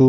2.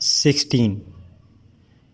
16.